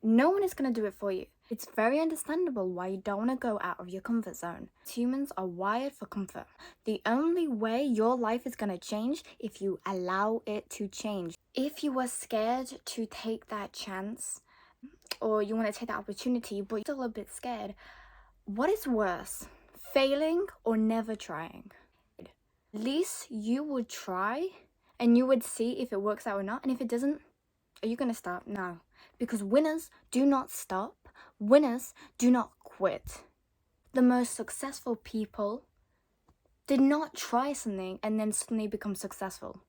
No one is going to do it for you. It's very understandable why you don't want to go out of your comfort zone. Humans are wired for comfort. The only way your life is going to change if you allow it to change. If you were scared to take that chance, or you want to take that opportunity, but you're still a bit scared, what is worse, failing or never trying? At least you would try and you would see if it works out or not. And if it doesn't, are you going to stop? No. Because winners do not stop. Winners do not quit. The most successful people did not try something and then suddenly become successful.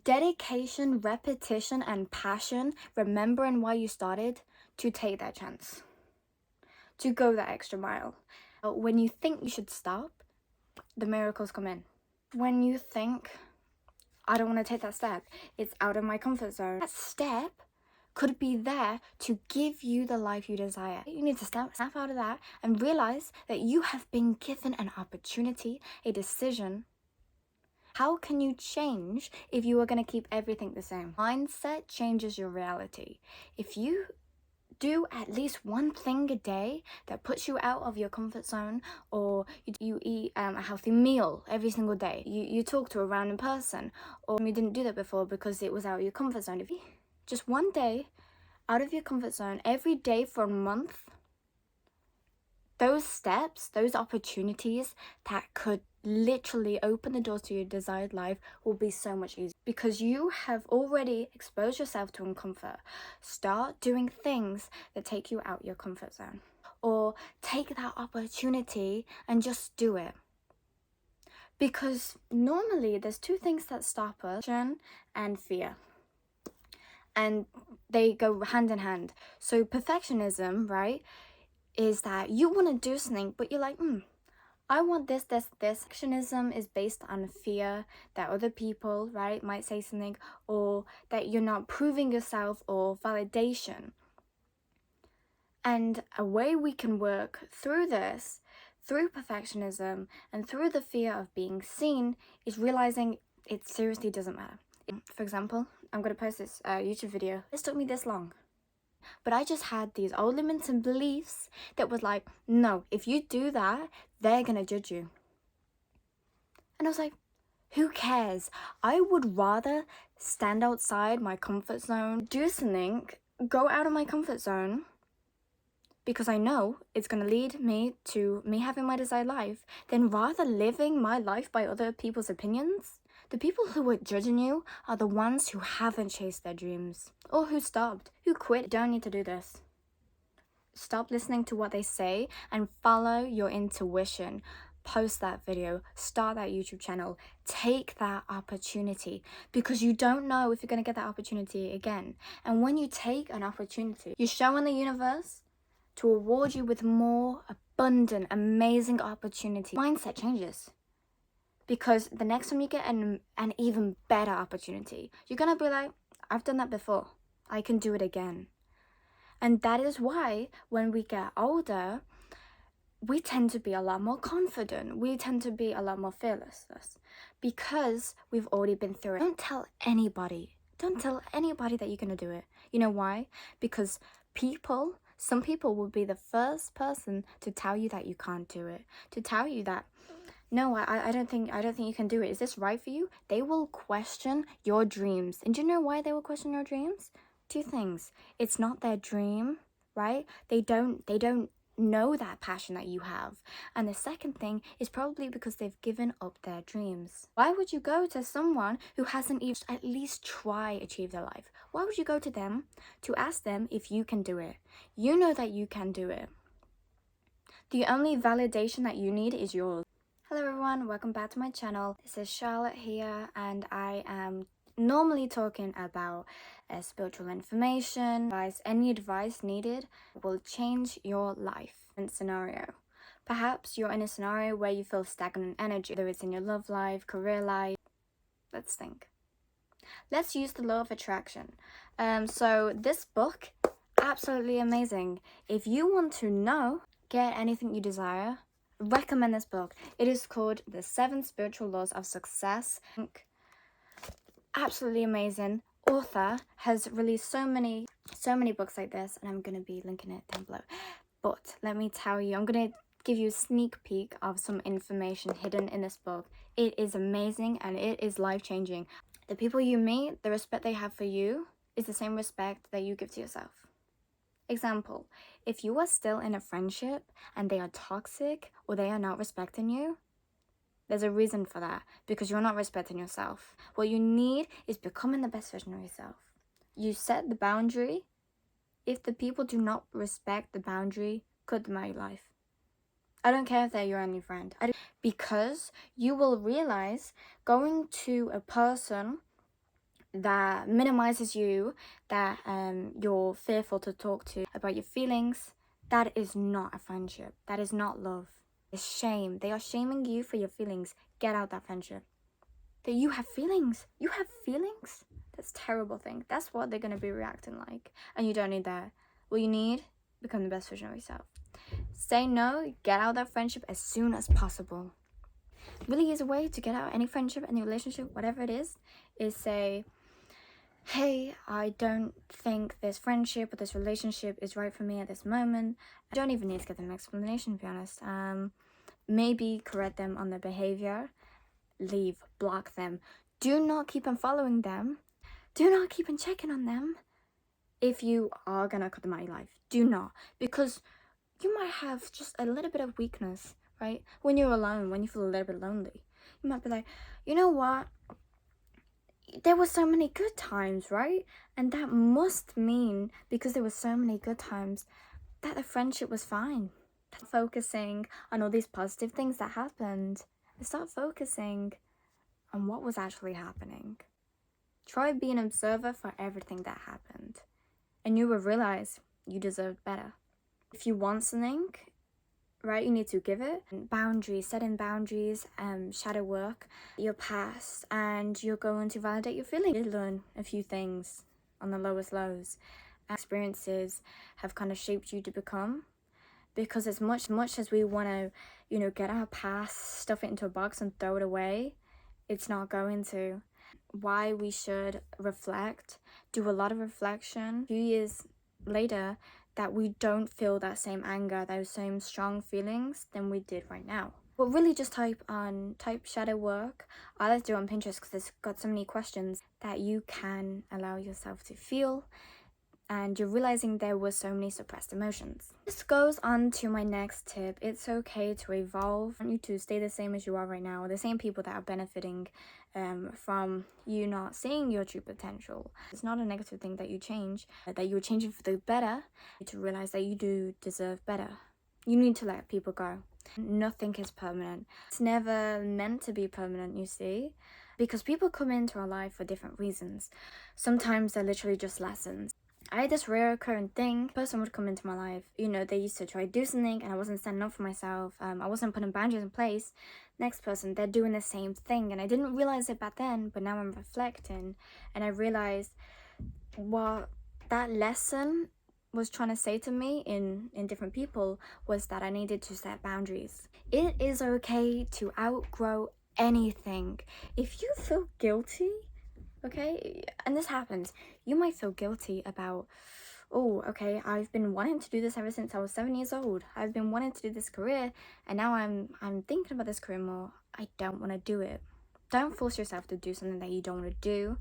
Dedication, repetition, and passion, remembering why you started, to take that chance, to go that extra mile. When you think you should stop, the miracles come in. When you think, I don't want to take that step, it's out of my comfort zone, that step could be there to give you the life you desire. You need to snap out of that and realize that you have been given an opportunity, a decision. How can you change if you are going to keep everything the same? Mindset changes your reality. If you do at least one thing a day that puts you out of your comfort zone, or you eat a healthy meal every single day, you talk to a random person, or you didn't do that before because it was out of your comfort zone. If you just one day out of your comfort zone every day for a month, those steps, those opportunities that could literally open the doors to your desired life will be so much easier because you have already exposed yourself to uncomfort. Start doing things that take you out your comfort zone, or take that opportunity and just do it. Because normally there's two things that stop us, and fear. And they go hand in hand. So perfectionism, right, is that you want to do something, but you're like, I want this. Perfectionism is based on fear that other people, right, might say something, or that you're not proving yourself, or validation. And a way we can work through this, through perfectionism and through the fear of being seen, is realizing it seriously doesn't matter. For example, I'm going to post this YouTube video. This took me this long. But I just had these old limits and beliefs that was like, no, if you do that, they're going to judge you. And I was like, who cares? I would rather stand outside my comfort zone, do something, go out of my comfort zone, because I know it's going to lead me to me having my desired life, than rather living my life by other people's opinions. The people who are judging you are the ones who haven't chased their dreams, or who stopped, who quit. Don't need to do this. Stop listening to what they say and follow your intuition. Post that video, start that YouTube channel, take that opportunity, because you don't know if you're going to get that opportunity again. And when you take an opportunity, you're showing the universe to award you with more abundant, amazing opportunity. Mindset changes. Because the next time you get an even better opportunity, you're going to be like, I've done that before. I can do it again. And that is why when we get older, we tend to be a lot more confident. We tend to be a lot more fearless. Because we've already been through it. Don't tell anybody that you're going to do it. You know why? Because some people will be the first person to tell you that you can't do it. To tell you that, no, I don't think you can do it. Is this right for you? They will question your dreams. And do you know why they will question your dreams? Two things. It's not their dream, right? They don't know that passion that you have. And the second thing is probably because they've given up their dreams. Why would you go to someone who hasn't even at least try achieve their life? Why would you go to them to ask them if you can do it? You know that you can do it. The only validation that you need is yours. Hello everyone, welcome back to my channel. This is Charlotte here, and I am normally talking about spiritual information. Any advice needed will change your life. Scenario. Perhaps you're in a scenario where you feel stagnant energy, whether it's in your love life, career life. Let's think. Let's use the law of attraction. So this book, absolutely amazing. If you want to get anything you desire, recommend this book. It is called The 7 Spiritual Laws of Success. Absolutely amazing. author has released so many books like this, and I'm going to be linking it down below. But let me tell you, I'm going to give you a sneak peek of some information hidden in this book. It is amazing and it is life-changing. The people you meet, the respect they have for you is the same respect that you give to yourself. Example, if you are still in a friendship and they are toxic or they are not respecting you, there's a reason for that, because you're not respecting yourself. What you need is becoming the best version of yourself. You set the boundary. If the people do not respect the boundary, cut them out of your life. I don't care if they're your only friend. Because you will realize going to a person that minimizes you, that you're fearful to talk to about your feelings, that is not a friendship. That is not love. It's shame. They are shaming you for your feelings. Get out that friendship. That you have feelings. You have feelings? That's a terrible thing. That's what they're going to be reacting like. And you don't need that. What you need, become the best version of yourself. Say no, get out of that friendship as soon as possible. Really is a way to get out any friendship, any relationship, whatever it is say, hey, I don't think this friendship or this relationship is right for me at this moment. I don't even need to get them an explanation, to be honest. Maybe correct them on their behavior. Leave, block them. Do not keep on following them. Do not keep on checking on them. If you are gonna cut them out of your life, do not. Because you might have just a little bit of weakness, right? When you're alone, when you feel a little bit lonely, you might be like, you know what? There were so many good times, right? And that must mean, because there were so many good times, that the friendship was fine. Focusing on all these positive things that happened. Start focusing on what was actually happening. Try being an observer for everything that happened. And you will realize you deserve better. If you want something, right, you need to give it. Boundaries, setting boundaries, shadow work, your past, and you're going to validate your feelings. You learn a few things on the lowest lows. Experiences have kind of shaped you to become. Because as much as we want to, get our past, stuff it into a box and throw it away, it's not going to. Why we should reflect, do a lot of reflection. A few years later, that we don't feel that same anger, those same strong feelings than we did right now. But really just type shadow work. I like to do it on Pinterest because it's got so many questions that you can allow yourself to feel. And you're realizing there were so many suppressed emotions. This goes on to my next tip. It's okay to evolve. I want you to stay the same as you are right now, the same people that are benefiting from you not seeing your true potential. It's not a negative thing that you change, that you're changing for the better. You need to realize that you do deserve better. You need to let people go. Nothing is permanent. It's never meant to be permanent, you see, because people come into our life for different reasons. Sometimes they're literally just lessons. I had this rare occurring thing. A person would come into my life, they used to try to do something and I wasn't standing up for myself. I wasn't putting boundaries in place. Next person, they're doing the same thing. And I didn't realize it back then, but now I'm reflecting and I realized what that lesson was trying to say to me in different people was that I needed to set boundaries. It is okay to outgrow anything. If you feel guilty, okay, and this happens, you might feel guilty about, oh, okay, I've been wanting to do this ever since I was 7 years old. I've been wanting to do this career, and now I'm thinking about this career more. I don't want to do it. Don't force yourself to do something that you don't want to do,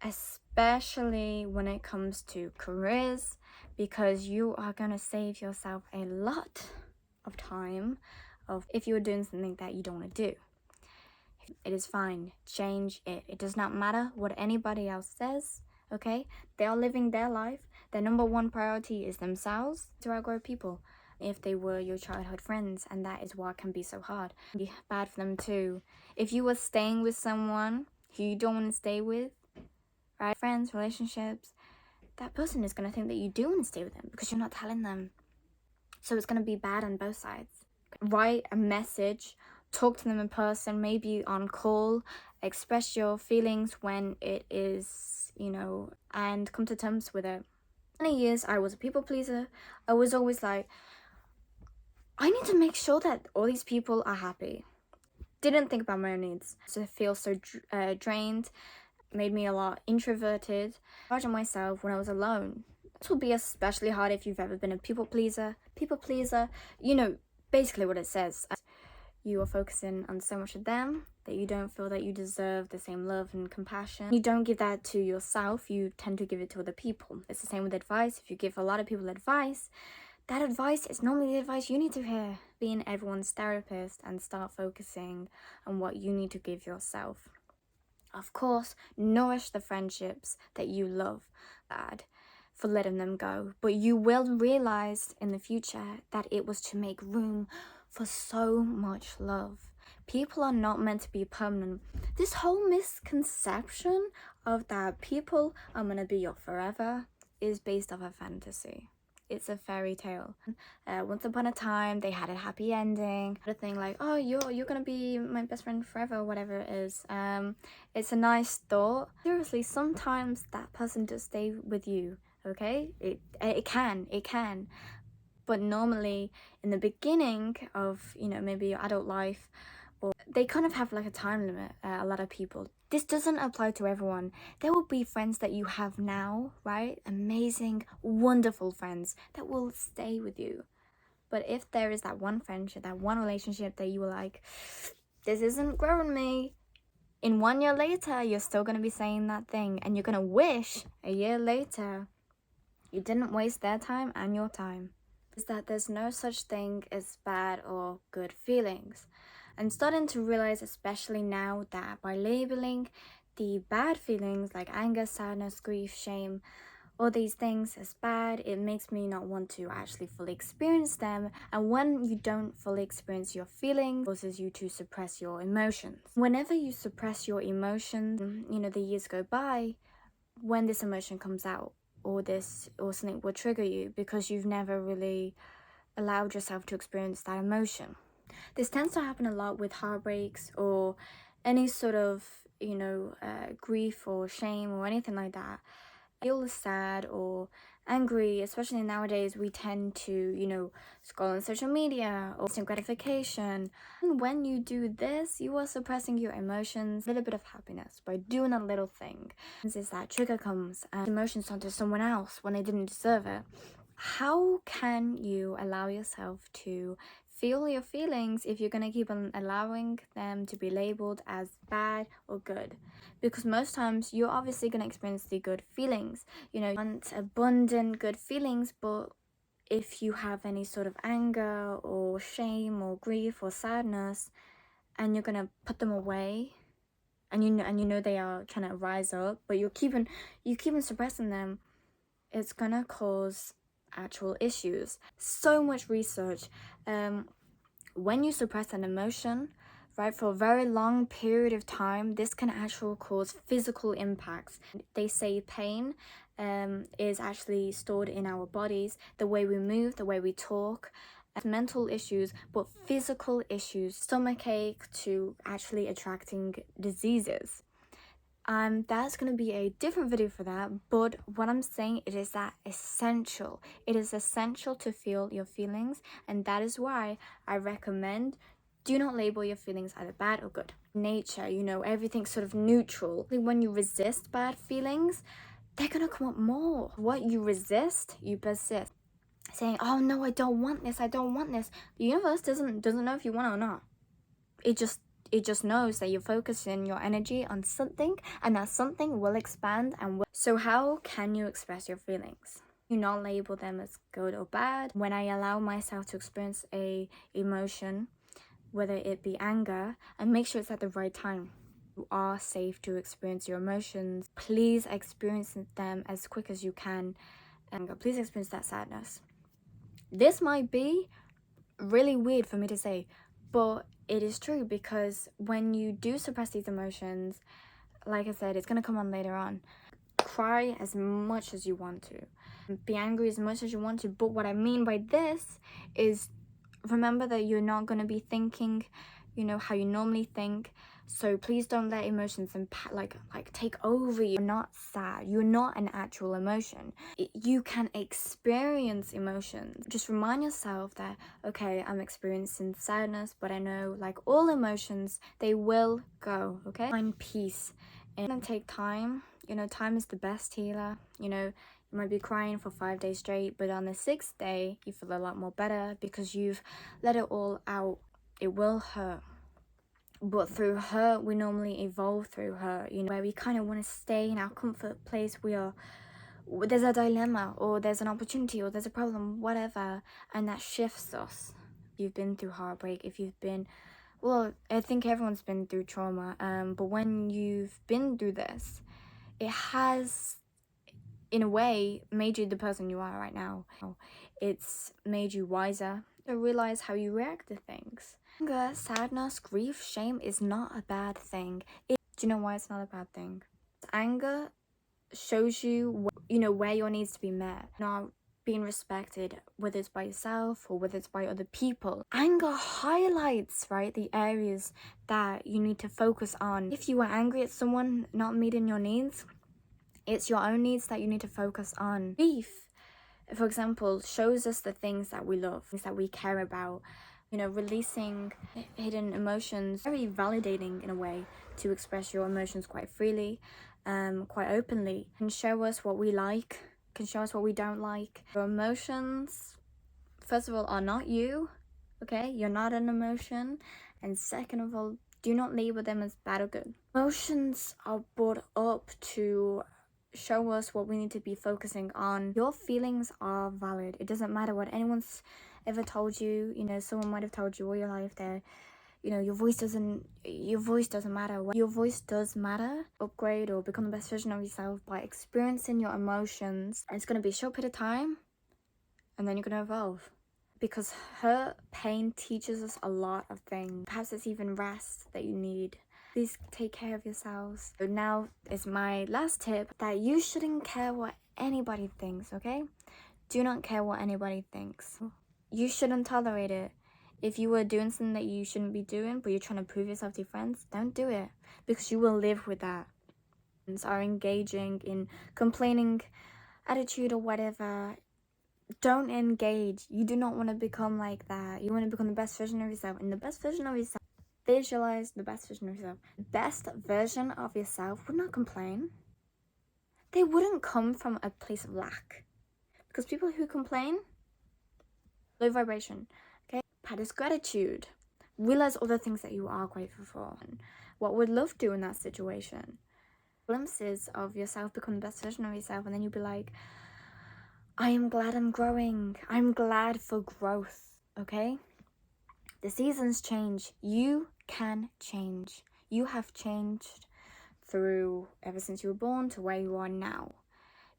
especially when it comes to careers, because you are going to save yourself a lot of time if you're doing something that you don't want to do. It is fine. Change it. It does not matter what anybody else says, okay? They are living their life. Their number one priority is themselves. To outgrow people. If they were your childhood friends, and that is what can be so hard. It can be bad for them too. If you were staying with someone who you don't want to stay with, right? Friends, relationships, that person is going to think that you do want to stay with them because you're not telling them. So it's going to be bad on both sides. Write a message. Talk to them in person, maybe on call, express your feelings when it is, and come to terms with it. Many years, I was a people pleaser. I was always like, I need to make sure that all these people are happy. Didn't think about my own needs. So I feel so drained. made me a lot introverted. Charging myself when I was alone. This will be especially hard if you've ever been a people pleaser. People pleaser, you know, basically what it says. You are focusing on so much of them that you don't feel that you deserve the same love and compassion. You don't give that to yourself, you tend to give it to other people. It's the same with advice. If you give a lot of people advice, that advice is normally the advice you need to hear. Being everyone's therapist and start focusing on what you need to give yourself. Of course, nourish the friendships that you love. Bad for letting them go, but you will realize in the future that it was to make room for so much love. People are not meant to be permanent. This whole misconception of that people are meant to be your forever is based off a fantasy. It's a fairy tale. Once upon a time, they had a happy ending. A thing like, oh, you're gonna be my best friend forever, whatever it is. It's a nice thought. Seriously, sometimes that person does stay with you. Okay, it can. But normally, in the beginning of, you know, maybe your adult life, or they kind of have like a time limit, a lot of people. This doesn't apply to everyone. There will be friends that you have now, right? Amazing, wonderful friends that will stay with you. But if there is that one friendship, that one relationship that you were like, this isn't growing me, in 1 year later, you're still going to be saying that thing, and you're going to wish a year later you didn't waste their time and your time. Is that there's no such thing as bad or good feelings. I'm starting to realize, especially now, that by labeling the bad feelings like anger, sadness, grief, shame, all these things as bad, it makes me not want to actually fully experience them. And when you don't fully experience your feelings, it causes you to suppress your emotions. Whenever you suppress your emotions, you know, the years go by, when this emotion comes out, or something will trigger you because you've never really allowed yourself to experience that emotion. This tends to happen a lot with heartbreaks or any sort of, you know, grief or shame or anything like that. Feel sad or angry, especially nowadays, we tend to, you know, scroll on social media or instant gratification. And when you do this, you are suppressing your emotions, a little bit of happiness by doing a little thing. Is that trigger comes and emotions onto someone else when they didn't deserve it. How can you allow yourself to feel your feelings if you're going to keep on allowing them to be labeled as bad or good? Because most times you're obviously going to experience the good feelings. You know, you want abundant good feelings, but if you have any sort of anger or shame or grief or sadness and you're going to put them away, and you know they are trying to rise up, but you keep on suppressing them, it's going to cause actual issues. So much research. When you suppress an emotion, right, for a very long period of time, this can actually cause physical impacts. They say pain is actually stored in our bodies, the way we move, the way we talk, mental issues, but physical issues, stomachache to actually attracting diseases. That's going to be a different video for that, but what I'm saying, it is that essential. It is essential to feel your feelings, and that is why I recommend do not label your feelings either bad or good. Nature, you know, everything's sort of neutral. When you resist bad feelings, they're going to come up more. What you resist, you persist. Saying, oh no, I don't want this, I don't want this. The universe doesn't know if you want it or not. It just knows that you're focusing your energy on something, and that something will expand and will. So how can you express your feelings? You not label them as good or bad. When I allow myself to experience a emotion, whether it be anger, and make sure it's at the right time. You are safe to experience your emotions. Please experience them as quick as you can. And please experience that sadness. This might be really weird for me to say, but it is true, because when you do suppress these emotions, like I said, it's going to come on later on. Cry as much as you want to. Be angry as much as you want to. But what I mean by this is, remember that you're not going to be thinking, you know, how you normally think. So please don't let emotions like take over you. You're not sad. You're not an actual emotion. You can experience emotions. Just remind yourself that, okay, I'm experiencing sadness, but I know, like all emotions, they will go, okay? Find peace It's gonna take time. You know, time is the best healer. You know, you might be crying for 5 days straight, but on the 6th day, you feel a lot more better because you've let it all out. It will hurt. But through hurt, we normally evolve through hurt, you know, where we kind of want to stay in our comfort place. There's a dilemma, or there's an opportunity, or there's a problem, whatever, and that shifts us. You've been through heartbreak, if you've been, well, I think everyone's been through trauma, but when you've been through this, it has, in a way, made you the person you are right now. It's made you wiser to realize how you react to things. Anger, sadness, grief, shame is not a bad thing. Do you know why it's not a bad thing? Anger shows you, you know, where your needs to be met, not being respected, whether it's by yourself or whether it's by other people. Anger highlights, right, the areas that you need to focus on. If you are angry at someone not meeting your needs, it's your own needs that you need to focus on. Grief, for example, shows us the things that we love, things that we care about. You know, releasing hidden emotions, very validating in a way to express your emotions quite freely, quite openly. Can show us what we like, can show us what we don't like. Your emotions, first of all, are not you, okay? You're not an emotion. And second of all, do not label them as bad or good. Emotions are brought up to show us what we need to be focusing on. Your feelings are valid. It doesn't matter what anyone's ever told you. You know, someone might have told you all your life that, you know, your voice doesn't matter. Your voice does matter. Upgrade or become the best version of yourself by experiencing your emotions. And it's going to be a short period of time, and then you're going to evolve. Because hurt, pain teaches us a lot of things. Perhaps it's even rest that you need. Please take care of yourselves. So now is my last tip, that you shouldn't care what anybody thinks, okay? Do not care what anybody thinks. You shouldn't tolerate it. If you were doing something that you shouldn't be doing, but you're trying to prove yourself to your friends, don't do it, because you will live with that. Are engaging in complaining attitude or whatever. Don't engage. You do not want to become like that. You want to become the best version of yourself. And the best version of yourself, visualize the best version of yourself. The best version of yourself would not complain. They wouldn't come from a place of lack. Because people who complain, low vibration, okay? Practice gratitude. Realize all the things that you are grateful for. What would love do in that situation? Glimpses of yourself, become the best version of yourself, and then you'll be like, I am glad I'm growing. I'm glad for growth, okay? The seasons change. You can change. You have changed through ever since you were born to where you are now.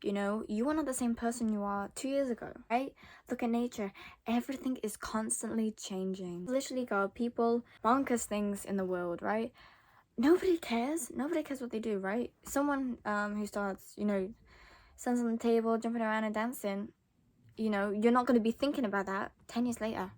You know, you are not the same person you are 2 years ago, right? Look at nature. Everything is constantly changing. Literally got people, bonkers things in the world, right? Nobody cares. Nobody cares what they do, right? Someone who starts, you know, stands on the table, jumping around and dancing, you know, you're not going to be thinking about that 10 years later.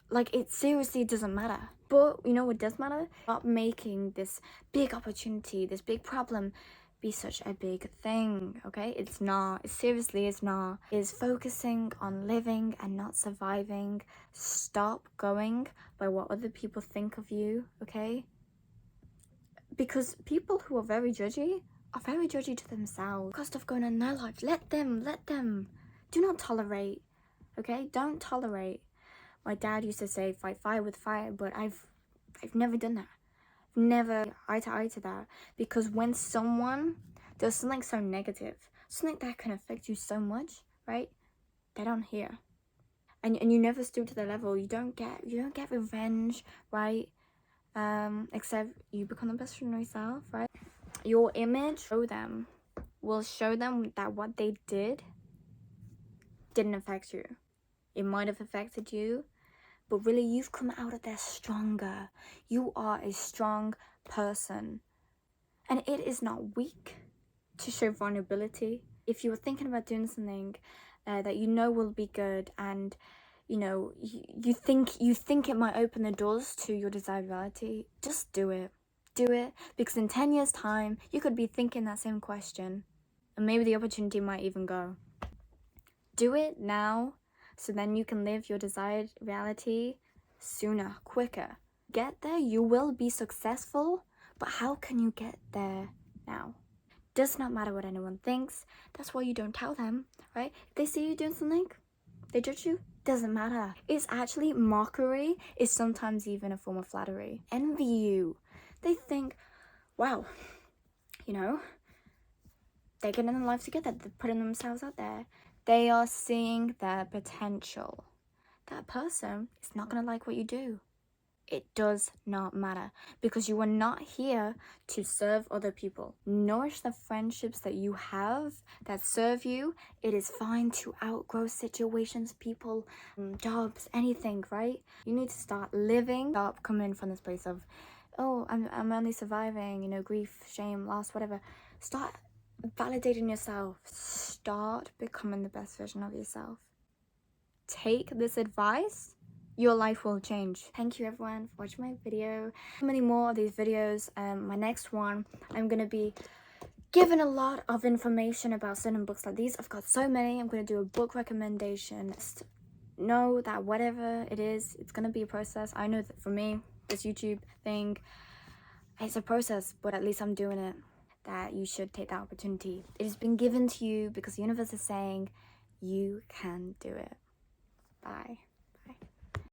Like, it seriously doesn't matter. But, you know what does matter? Not making this big opportunity, this big problem, be such a big thing, okay? It's not. It's not. It's focusing on living and not surviving. Stop going by what other people think of you, okay? Because people who are very judgy are very judgy to themselves. Got stuff going on in their life. Let them. Do not tolerate, okay? Don't tolerate. My dad used to say, fight fire with fire, but I've never done that. Never eye to eye to that. Because when someone does something so negative, something that can affect you so much, right? They don't hear. And you never stoop to the level. You don't get revenge, right? Except you become the best friend of yourself, right? Your image will show them that what they did didn't affect you. It might have affected you, but really you've come out of there stronger. You are a strong person. And it is not weak to show vulnerability. If you were thinking about doing something that you know will be good, and you know you think it might open the doors to your desired reality, just do it. Do it, because in 10 years time you could be thinking that same question, and maybe the opportunity might even go. Do it now, so then you can live your desired reality sooner, quicker. Get there, you will be successful, But how can you get there now? Does not matter what anyone thinks. That's why you don't tell them, right? If they see you doing something, they judge you, doesn't matter. It's actually mockery, is sometimes even a form of flattery. Envy you. They think, wow, you know, they're getting their life together, they're putting themselves out there. They are seeing their potential. That person is not gonna like what you do. It does not matter, because you are not here to serve other people. Nourish the friendships that you have that serve you. It is fine to outgrow situations, people, jobs, anything, right? You need to start living. Stop coming from this place of, oh, I'm only surviving, you know, grief, shame, loss, whatever. Start validating yourself. Start becoming the best version of yourself. Take this advice, your life will change. Thank you everyone for watching my video. Many more of these videos. My next one, I'm gonna be given a lot of information about certain books like these. I've got so many. I'm gonna do a book recommendation. Just know that whatever it is, it's gonna be a process. I know that for me, this YouTube thing, it's a process, but at least I'm doing it. That you should take that opportunity. It has been given to you because the universe is saying you can do it. Bye.